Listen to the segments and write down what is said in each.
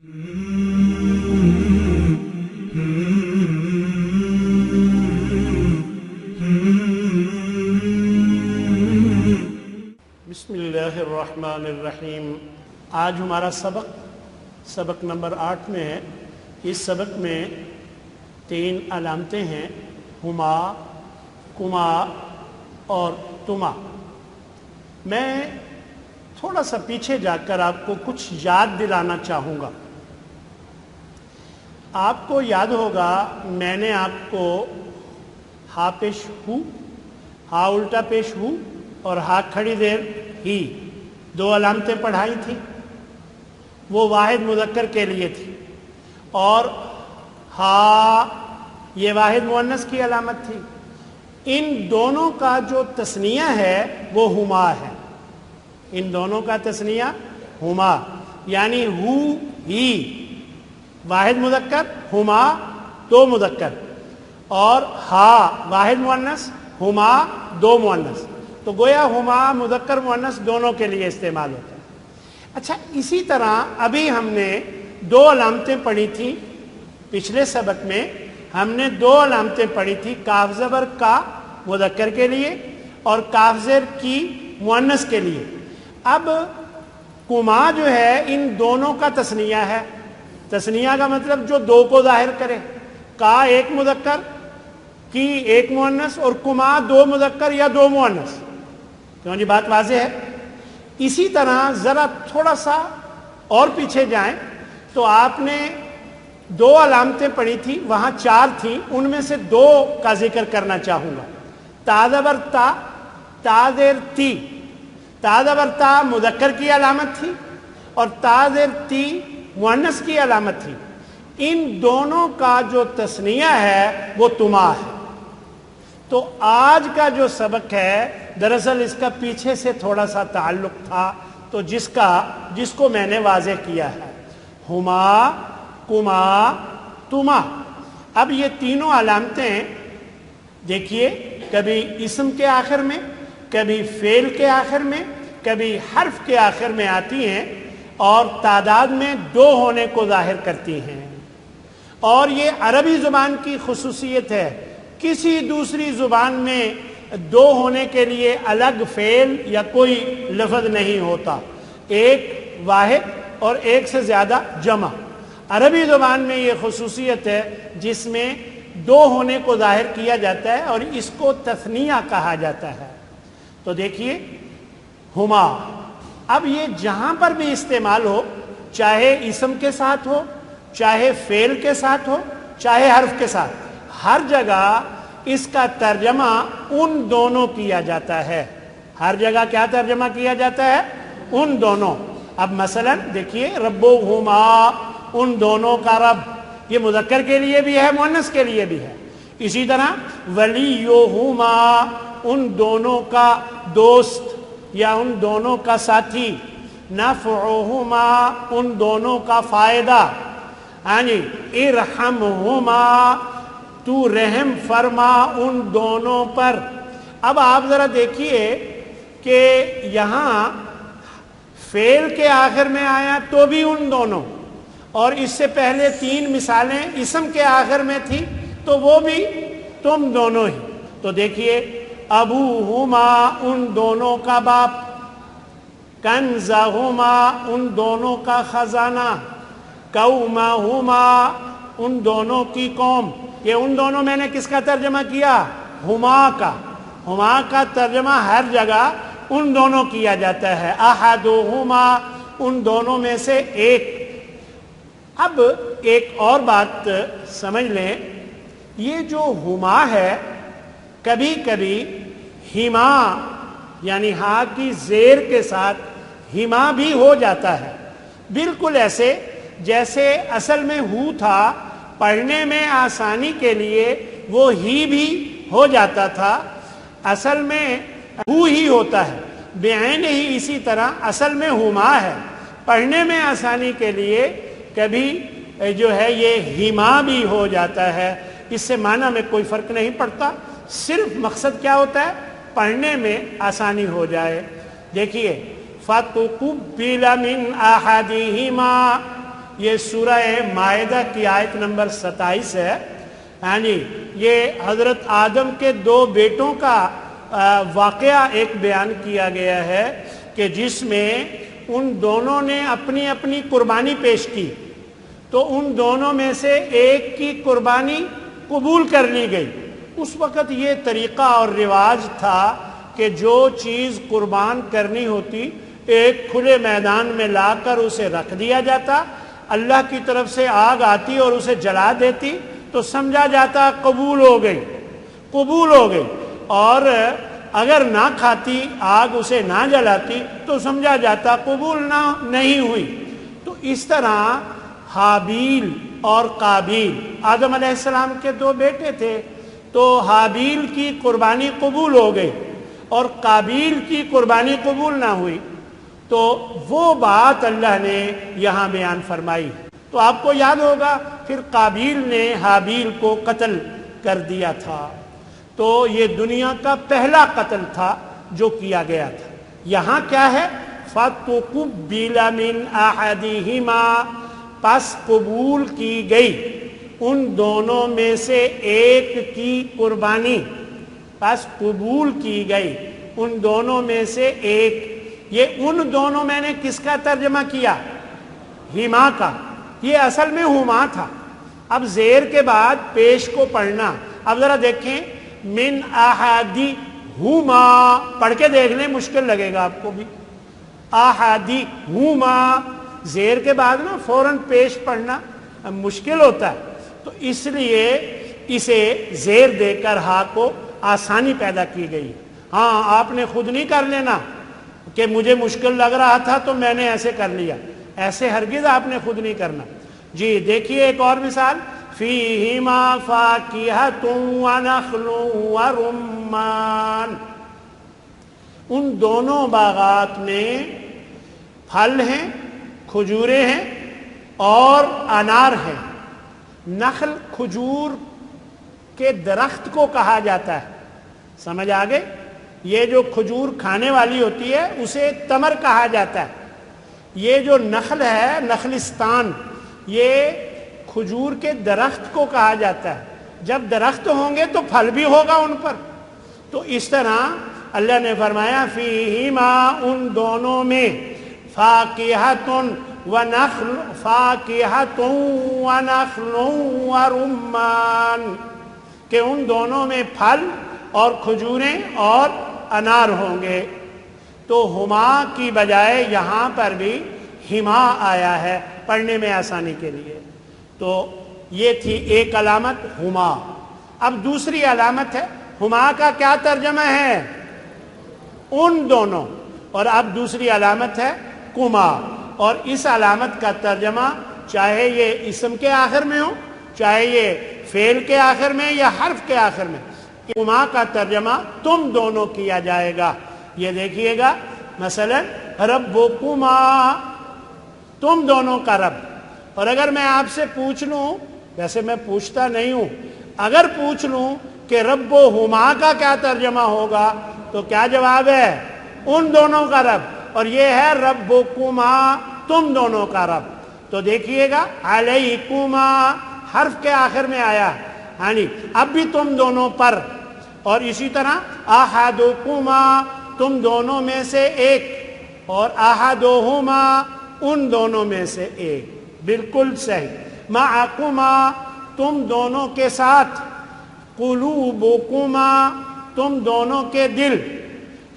بسم اللہ الرحمن الرحیم۔ آج ہمارا سبق نمبر 8 میں ہے۔ اس سبق میں 3 علامتیں ہیں، ہما، کما اور تما۔ میں تھوڑا سا پیچھے جا کر آپ کو کچھ یاد دلانا چاہوں گا۔ آپ کو یاد ہوگا میں نے آپ کو ہا پیش ہو، ہا الٹا پیش ہو اور ہا کھڑی زیر ہی 2 علامتیں پڑھائی تھیں۔ وہ واحد مذکر کے لیے تھی، اور ہا یہ واحد مؤنث کی علامت تھی۔ ان دونوں کا جو تثنیہ ہے وہ ہما ہے۔ ان دونوں کا تثنیہ ہما، یعنی ہو ہی واحد مذکر، ہما 2 مذکر، اور ہا واحد مؤنث، ہما 2 مؤنث۔ تو گویا ہما مذکر مؤنث دونوں کے لیے استعمال ہوتا ہے۔ اچھا، اسی طرح ابھی ہم نے 2 علامتیں پڑھی تھیں۔ پچھلے سبق میں ہم نے 2 علامتیں پڑھی تھی، کاف زبر کا مذکر کے لیے اور کاف زیر کی مؤنث کے لیے۔ اب کما جو ہے ان دونوں کا تثنیہ ہے۔ تثنیہ کا مطلب جو 2 کو ظاہر کرے۔ کا 1 مذکر، کی 1 مؤنث، اور کما 2 مذکر یا 2 مؤنث۔ کیوں جی، بات واضح ہے۔ اسی طرح ذرا تھوڑا سا اور پیچھے جائیں تو آپ نے 2 علامتیں پڑھی تھی، وہاں 4 تھیں، ان میں سے 2 کا ذکر کرنا چاہوں گا۔ تا زبر تا، تا زیر تی۔ تا زبر تا مذکر کی علامت تھی اور تا زیر تی مؤنث کی علامت تھی۔ ان دونوں کا جو تثنیہ ہے وہ تما ہے۔ تو آج کا جو سبق ہے دراصل اس کا پیچھے سے تھوڑا سا تعلق تھا، تو جس کو میں نے واضح کیا ہے، ہما، کما، تما۔ اب یہ تینوں علامتیں دیکھیے، کبھی اسم کے آخر میں، کبھی فعل کے آخر میں، کبھی حرف کے آخر میں آتی ہیں اور تعداد میں 2 ہونے کو ظاہر کرتی ہیں۔ اور یہ عربی زبان کی خصوصیت ہے، کسی دوسری زبان میں 2 ہونے کے لیے الگ فعل یا کوئی لفظ نہیں ہوتا، ایک واحد اور ایک سے زیادہ جمع۔ عربی زبان میں یہ خصوصیت ہے جس میں 2 ہونے کو ظاہر کیا جاتا ہے اور اس کو تثنیہ کہا جاتا ہے۔ تو دیکھیے ہما، اب یہ جہاں پر بھی استعمال ہو، چاہے اسم کے ساتھ ہو، چاہے فعل کے ساتھ ہو، چاہے حرف کے ساتھ، ہر جگہ اس کا ترجمہ ان دونوں کیا جاتا ہے۔ ہر جگہ کیا ترجمہ کیا جاتا ہے؟ ان دونوں۔ اب مثلا دیکھیے، ربہما، ان دونوں کا رب، یہ مذکر کے لیے بھی ہے، مؤنث کے لیے بھی ہے۔ اسی طرح ولیہما، ان دونوں کا دوست یا ان دونوں کا ساتھی۔ نفعہما، ان دونوں کا فائدہ۔ ہاں جی، ارحمہما، تو رحم فرما ان دونوں پر۔ اب آپ ذرا دیکھیے کہ یہاں فعل کے آخر میں آیا تو بھی ان دونوں، اور اس سے پہلے 3 مثالیں اسم کے آخر میں تھی تو وہ بھی تم دونوں ہی۔ تو دیکھیے، ابوہما، ان دونوں کا باپ، کنزہما، ان دونوں کا خزانہ، قومہما، ان دونوں کی قوم۔ یہ ان دونوں میں نے کس کا ترجمہ کیا؟ ہما کا۔ ہما کا ترجمہ ہر جگہ ان دونوں کیا جاتا ہے۔ احدہما، ان دونوں میں سے ایک۔ اب ایک اور بات سمجھ لیں، یہ جو ہما ہے، کبھی کبھی ہما یعنی ہا کی زیر کے ساتھ ہما بھی ہو جاتا ہے، بالکل ایسے جیسے اصل میں ہو تھا، پڑھنے میں آسانی کے لیے وہ ہی بھی ہو جاتا تھا، اصل میں ہو ہی ہوتا ہے، بعین ہی اسی طرح اصل میں ہما ہے، پڑھنے میں آسانی کے لیے کبھی جو ہے یہ ہما بھی ہو جاتا ہے۔ اس سے معنی میں کوئی فرق نہیں پڑتا، صرف مقصد کیا ہوتا ہے؟ پڑھنے میں آسانی ہو جائے۔ دیکھیے، فَتُقُبِّلَ مِنْ أَحَدِهِمَا، یہ سورہ مائدہ کی آیت نمبر 27 ہے. یعنی یہ حضرت آدم کے 2 بیٹوں کا واقعہ ایک بیان کیا گیا ہے کہ جس میں ان دونوں نے اپنی اپنی قربانی پیش کی. تو ان دونوں میں سے ایک کی قربانی قبول کر لی گئی. اس وقت یہ طریقہ اور رواج تھا کہ جو چیز قربان کرنی ہوتی ایک کھلے میدان میں لا کر اسے رکھ دیا جاتا, اللہ کی طرف سے آگ آتی اور اسے جلا دیتی تو سمجھا جاتا قبول ہو گئی, قبول ہو گئی. اور اگر نہ کھاتی, آگ اسے نہ جلاتی تو سمجھا جاتا قبول نہیں ہوئی. تو اس طرح حابیل اور قابیل, آدم علیہ السلام کے 2 بیٹے تھے, تو حابیل کی قربانی قبول ہو گئی اور قابیل کی قربانی قبول نہ ہوئی. تو وہ بات اللہ نے یہاں بیان فرمائی. تو آپ کو یاد ہوگا پھر قابیل نے حابیل کو قتل کر دیا تھا. تو یہ دنیا کا پہلا قتل تھا جو کیا گیا تھا. یہاں کیا ہے؟ فَتُقُبِّلَ مِنْ أَحَدِهِمَا, پس قبول کی گئی ان دونوں میں سے ایک کی قربانی. پس قبول کی گئی ان دونوں میں سے ایک. یہ ان دونوں میں نے کس کا ترجمہ کیا؟ ہما کا. یہ اصل میں ہما تھا. اب زیر کے بعد پیش کو پڑھنا. اب ذرا دیکھیں, من احادی ہما پڑھ کے دیکھ لیں, مشکل لگے گا آپ کو بھی. احادی ہما, زیر کے بعد نا فوراً پیش پڑھنا مشکل ہوتا ہے. تو اس لیے اسے زیر دے کر ہا کو آسانی پیدا کی گئی. ہاں, آپ نے خود نہیں کر لینا کہ مجھے مشکل لگ رہا تھا تو میں نے ایسے کر لیا. ایسے ہرگز آپ نے خود نہیں کرنا. جی دیکھیے ایک اور مثال, فیہما فاکہۃ ونخل ورمان, ان دونوں باغات میں پھل ہیں, کھجوریں ہیں اور انار ہیں. نخل کھجور کے درخت کو کہا جاتا ہے, سمجھ آگے؟ یہ جو کھجور کھانے والی ہوتی ہے اسے تمر کہا جاتا ہے. یہ جو نخل ہے, نخلستان, یہ کھجور کے درخت کو کہا جاتا ہے. جب درخت ہوں گے تو پھل بھی ہوگا ان پر. تو اس طرح اللہ نے فرمایا فیہما, ان دونوں میں, فاکہۃ ونخل, فاکہۃ ونخل ورمان, کہ ان دونوں میں پھل اور کھجوریں اور انار ہوں گے. تو ہما کی بجائے یہاں پر بھی ہما آیا ہے پڑھنے میں آسانی کے لیے. تو یہ تھی ایک علامت ہما. اب دوسری علامت ہے, ہما کا کیا ترجمہ ہے؟ ان دونوں. اور اب دوسری علامت ہے کما, اور اس علامت کا ترجمہ چاہے یہ اسم کے آخر میں ہو, چاہے یہ فعل کے آخر میں یا حرف کے آخر میں, کما کا ترجمہ تم دونوں کیا جائے گا. یہ دیکھیے گا مثلا ربکما, تم دونوں کا رب. اور اگر میں آپ سے پوچھ لوں, ویسے میں پوچھتا نہیں ہوں, اگر پوچھ لوں کہ ربہما کا کیا ترجمہ ہوگا تو کیا جواب ہے؟ ان دونوں کا رب. اور یہ ہے ربکما, تم دونوں کا رب. تو دیکھیے گا علیکما حرف کے آخر میں آیا, یعنی اب بھی تم دونوں پر. اور اسی طرح احدکما, تم دونوں میں سے ایک, اور احدہما, ان دونوں میں سے ایک. بالکل صحیح. معکما, تم دونوں کے ساتھ. قلوبکما, تم دونوں کے دل.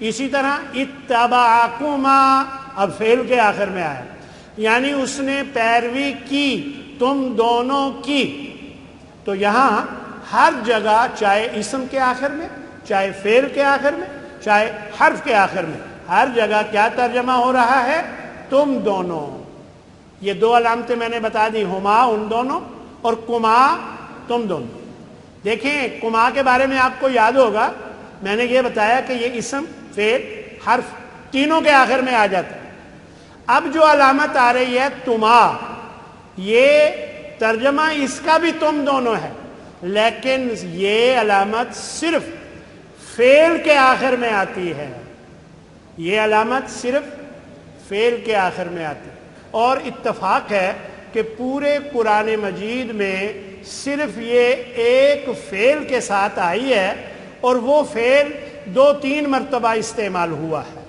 اسی طرح اتبعکما, اب فعل کے آخر میں آیا, یعنی اس نے پیروی کی تم دونوں کی. تو یہاں ہر جگہ, چاہے اسم کے آخر میں, چاہے فعل کے آخر میں, چاہے حرف کے آخر میں, ہر جگہ کیا ترجمہ ہو رہا ہے؟ تم دونوں. یہ 2 علامتیں میں نے بتا دی, ہما ان دونوں اور کما تم دونوں. دیکھیں کما کے بارے میں آپ کو یاد ہوگا, میں نے یہ بتایا کہ یہ اسم, فعل, حرف تینوں کے آخر میں آ جاتا ہے. اب جو علامت آ رہی ہے تما, یہ ترجمہ اس کا بھی تم دونوں ہے, لیکن یہ علامت صرف فعل کے آخر میں آتی ہے. یہ علامت صرف فعل کے آخر میں آتی ہے. اور اتفاق ہے کہ پورے قرآن مجید میں صرف یہ ایک فعل کے ساتھ آئی ہے اور وہ فعل 2-3 مرتبہ استعمال ہوا ہے،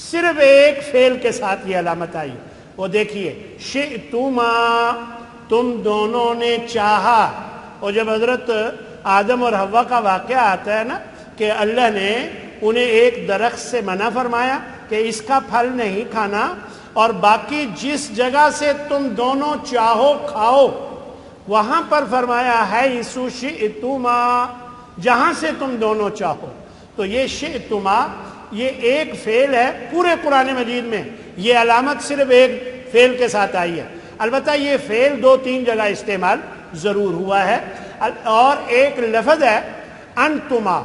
صرف ایک فعل کے ساتھ یہ علامت آئی۔ وہ دیکھیے شئتما، تم دونوں نے چاہا۔ اور جب حضرت آدم اور حوا کا واقعہ آتا ہے نا کہ اللہ نے انہیں ایک درخت سے منع فرمایا کہ اس کا پھل نہیں کھانا، اور باقی جس جگہ سے تم دونوں چاہو کھاؤ، وہاں پر فرمایا ہے اسو شئتما، جہاں سے تم دونوں چاہو۔ تو یہ شئتما یہ ایک فعل ہے پورے قرآن مجید میں، یہ علامت صرف ایک فعل کے ساتھ آئی ہے۔ البتہ یہ فعل 2-3 جگہ استعمال ضرور ہوا ہے۔ اور ایک لفظ ہے انتما،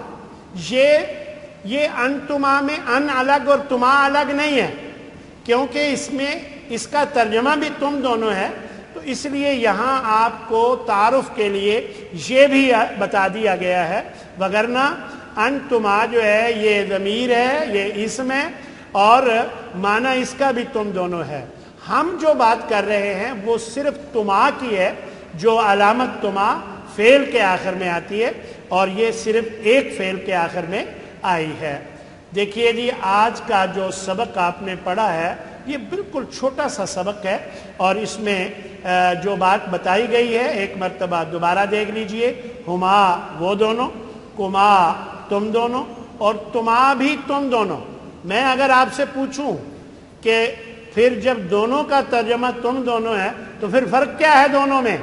یہ انتما میں ان الگ اور تما الگ نہیں ہے، کیونکہ اس میں اس کا ترجمہ بھی تم دونوں ہے، تو اس لیے یہاں آپ کو تعارف کے لیے یہ بھی بتا دیا گیا ہے، وگرنہ انتما جو ہے یہ ضمیر ہے، یہ اسم ہے، اور معنی اس کا بھی تم دونوں ہے۔ ہم جو بات کر رہے ہیں وہ صرف تما کی ہے، جو علامت تما فعل کے آخر میں آتی ہے، اور یہ صرف ایک فعل کے آخر میں آئی ہے۔ دیکھیے جی، آج کا جو سبق آپ نے پڑھا ہے یہ بالکل چھوٹا سا سبق ہے، اور اس میں جو بات بتائی گئی ہے ایک مرتبہ دوبارہ دیکھ لیجئے۔ ہما وہ دونوں، کما تم دونوں، اور تما بھی تم دونوں۔ میں اگر آپ سے پوچھوں کہ پھر جب دونوں کا ترجمہ تم دونوں ہے تو پھر فرق کیا ہے دونوں میں؟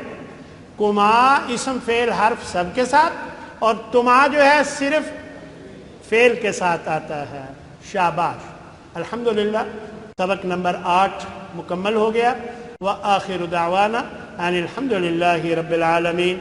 کما اسم فعل حرف سب کے ساتھ، اور تما جو ہے صرف فعل کے ساتھ آتا ہے۔ شاباش، الحمدللہ سبق نمبر 8 مکمل ہو گیا۔ وآخر دعوانا ان الحمدللہ رب العالمین۔